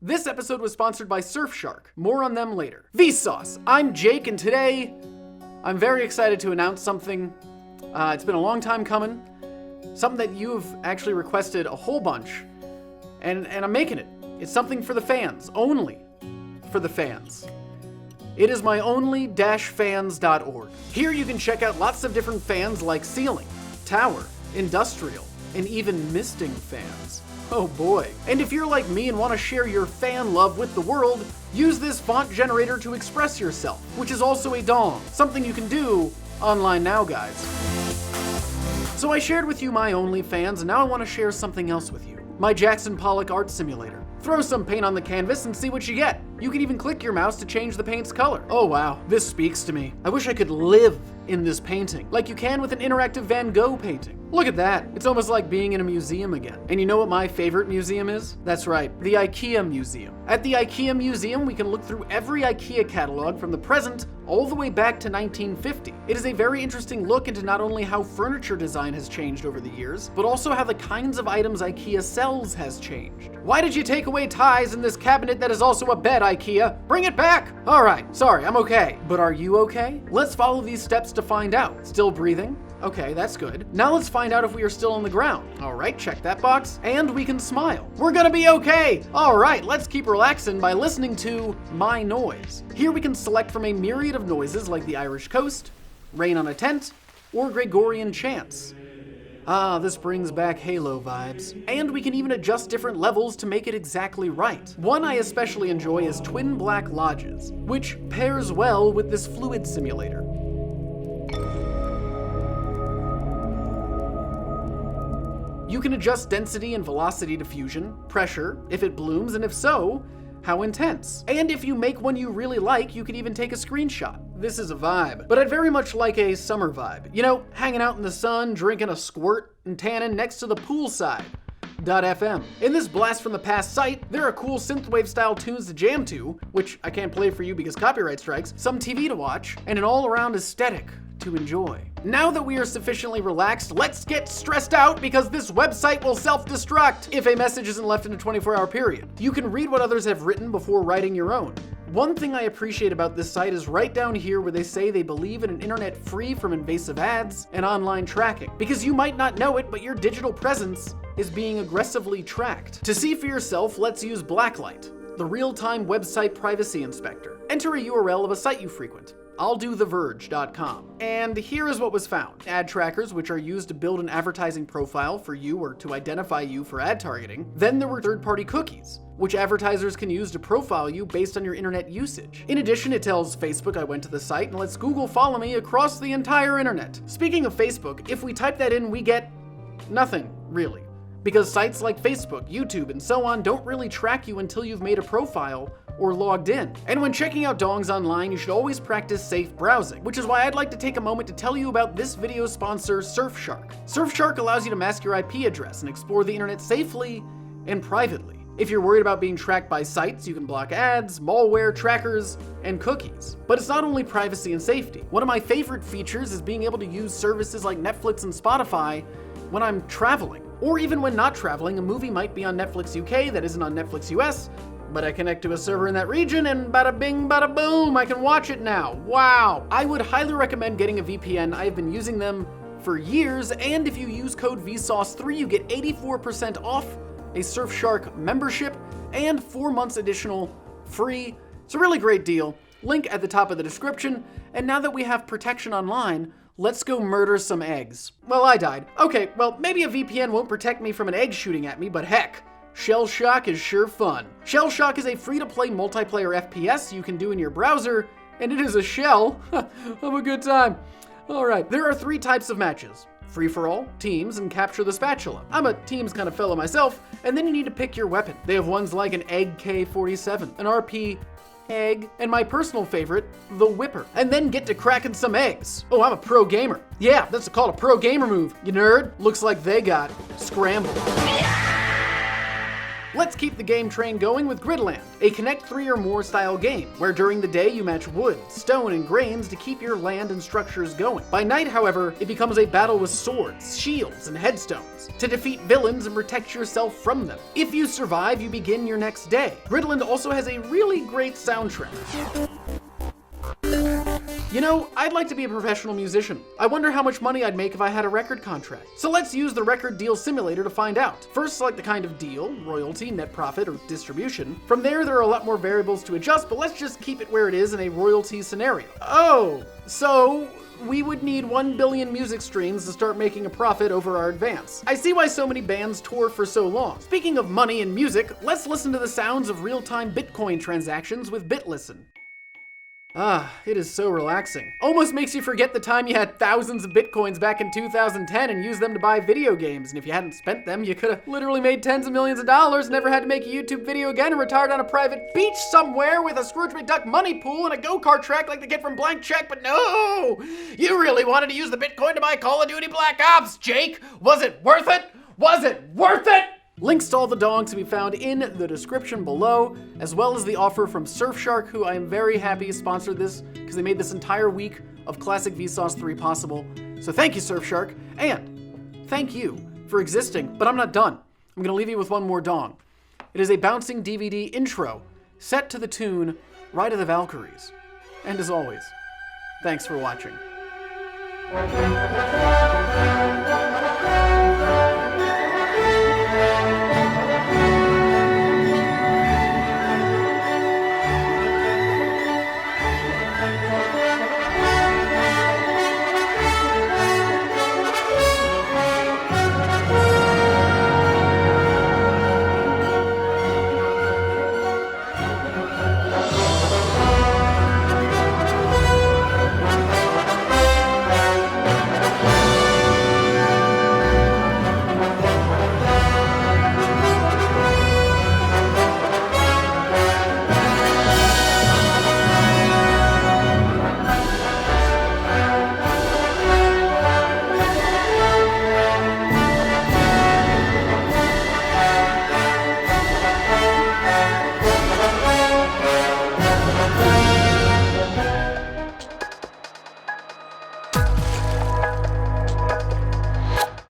This episode was sponsored by Surfshark. More on them later. Vsauce. I'm Jake, and today I'm very excited to announce something. It's been a long time coming. Something that you've actually requested a whole bunch, and I'm making it. It's something for the fans, only for the fans. It is my only-fans.org. Here you can check out lots of different fans like ceiling, tower, industrial, and even misting fans. Oh boy. And if you're like me and want to share your fan love with the world, use this font generator to express yourself, which is also a dong, something you can do online now, guys. So I shared with you my OnlyFans, and now I want to share something else with you. My Jackson Pollock art simulator. Throw some paint on the canvas and see what you get. You can even click your mouse to change the paint's color. Oh wow, this speaks to me. I wish I could live in this painting, like you can with an interactive Van Gogh painting. Look at that. It's almost like being in a museum again. And you know what my favorite museum is? That's right, the Ikea Museum. At the Ikea Museum, we can look through every Ikea catalog from the present all the way back to 1950. It is a very interesting look into not only how furniture design has changed over the years, but also how the kinds of items Ikea sells has changed. Why did you take away ties in this cabinet that is also a bed, Ikea? Bring it back! Alright, sorry, I'm okay. But are you okay? Let's follow these steps to find out. Still breathing? Okay, that's good. Now let's find out if we are still on the ground. Alright, check that box. And we can smile. We're gonna be okay! Alright, let's keep relaxing by listening to My Noise. Here we can select from a myriad of noises like the Irish coast, rain on a tent, or Gregorian chants. Ah, this brings back Halo vibes. And we can even adjust different levels to make it exactly right. One I especially enjoy is Twin Black Lodges, which pairs well with this fluid simulator. You can adjust density and velocity diffusion, pressure, if it blooms, and if so, how intense. And if you make one you really like, you can even take a screenshot. This is a vibe, but I'd very much like a summer vibe. You know, hanging out in the sun, drinking a squirt, and tanning next to the Poolside FM. In this blast from the past site, there are cool synthwave style tunes to jam to, which I can't play for you because copyright strikes, some TV to watch, and an all-around aesthetic to enjoy. Now that we are sufficiently relaxed, let's get stressed out because this website will self-destruct if a message isn't left in a 24-hour period. You can read what others have written before writing your own. One thing I appreciate about this site is right down here where they say they believe in an internet free from invasive ads and online tracking. Because you might not know it, but your digital presence is being aggressively tracked. To see for yourself, let's use Blacklight, the real-time website privacy inspector. Enter a URL of a site you frequent. I'll do theverge.com. And here is what was found. Ad trackers, which are used to build an advertising profile for you or to identify you for ad targeting. Then there were third-party cookies, which advertisers can use to profile you based on your internet usage. In addition, it tells Facebook I went to the site and lets Google follow me across the entire internet. Speaking of Facebook, if we type that in, we get nothing, really. Because sites like Facebook, YouTube, and so on don't really track you until you've made a profile or logged in. And when checking out dongs online, you should always practice safe browsing, which is why I'd like to take a moment to tell you about this video's sponsor, Surfshark. Surfshark allows you to mask your IP address and explore the internet safely and privately. If you're worried about being tracked by sites, you can block ads, malware, trackers, and cookies. But it's not only privacy and safety. One of my favorite features is being able to use services like Netflix and Spotify when I'm traveling. Or even when not traveling, a movie might be on Netflix UK that isn't on Netflix US, but I connect to a server in that region and bada bing, bada boom, I can watch it now. Wow. I would highly recommend getting a VPN. I've been using them for years, and if you use code VSAUCE3, you get 84% off a Surfshark membership and 4 months additional free. It's a really great deal. Link at the top of the description. And now that we have protection online, let's go murder some eggs. Well, I died. Okay, well, maybe a VPN won't protect me from an egg shooting at me, but heck, Shell Shock is sure fun. Shell Shock is a free-to-play multiplayer FPS you can do in your browser, and it is a shell of a good time. All right, there are 3 types of matches. Free-for-all, teams, and capture the spatula. I'm a teams kind of fellow myself, and then you need to pick your weapon. They have ones like an Egg K-47, an RP Egg, and my personal favorite, the Whipper. And then get to cracking some eggs. Oh, I'm a pro gamer. Yeah, that's called a pro gamer move, you nerd. Looks like they got scrambled. Let's keep the game train going with Gridland, a Connect 3 or more style game, where during the day you match wood, stone, and grains to keep your land and structures going. By night, however, it becomes a battle with swords, shields, and headstones to defeat villains and protect yourself from them. If you survive, you begin your next day. Gridland also has a really great soundtrack. You know, I'd like to be a professional musician. I wonder how much money I'd make if I had a record contract. So let's use the record deal simulator to find out. First, select the kind of deal, royalty, net profit, or distribution. From there are a lot more variables to adjust, but let's just keep it where it is in a royalty scenario. Oh, so we would need 1 billion music streams to start making a profit over our advance. I see why so many bands tour for so long. Speaking of money and music, let's listen to the sounds of real-time Bitcoin transactions with BitListen. Ah, it is so relaxing. Almost makes you forget the time you had thousands of Bitcoins back in 2010 and used them to buy video games, and if you hadn't spent them, you could have literally made tens of millions of dollars, never had to make a YouTube video again, and retired on a private beach somewhere with a Scrooge McDuck money pool and a go-kart track like the kid from Blank Check, but no! You really wanted to use the Bitcoin to buy Call of Duty Black Ops, Jake! Was it worth it? Was it worth it? Links to all the dongs can be found in the description below, as well as the offer from Surfshark, who I am very happy sponsored this, because they made this entire week of Classic Vsauce 3 possible. So thank you, Surfshark, and thank you for existing, but I'm not done. I'm gonna leave you with one more dong. It is a bouncing DVD intro, set to the tune Ride of the Valkyries. And as always, thanks for watching.